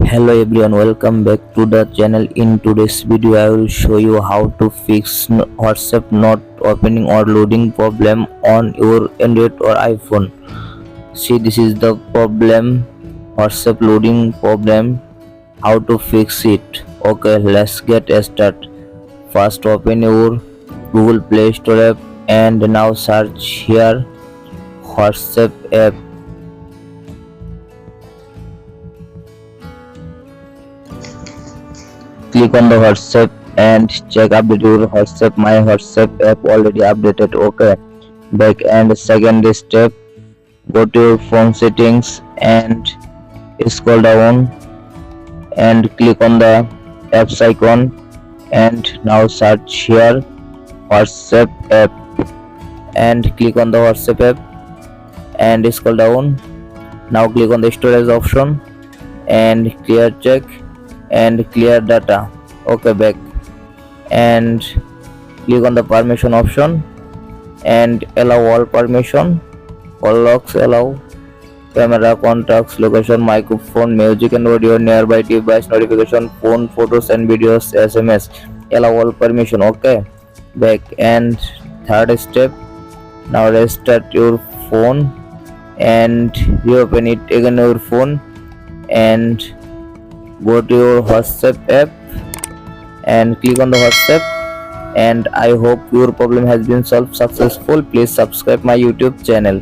Hello everyone, welcome back to the channel. In today's video I will show you how to fix WhatsApp not opening or loading problem on your Android or iPhone. See, this is the problem, WhatsApp loading problem, how to fix it. Okay, let's get started. First open your Google Play Store app and now search here WhatsApp app. Click on the WhatsApp and check update your WhatsApp. My WhatsApp app already updated. Okay, back and second step, go to your phone settings and scroll down and click on the apps icon and now search here WhatsApp app and click on the WhatsApp app and scroll down. Now click on the storage option and clear check and clear data. Okay, back and click on the permission option and allow all permission, all locks allow, camera, contacts, location, microphone, music and audio, nearby device, notification, phone, photos and videos, SMS, allow all permission. Okay, back and third step, now restart your phone and reopen it again your phone and go to your WhatsApp app and click on the WhatsApp. And I hope your problem has been solved successful. Please subscribe my YouTube channel.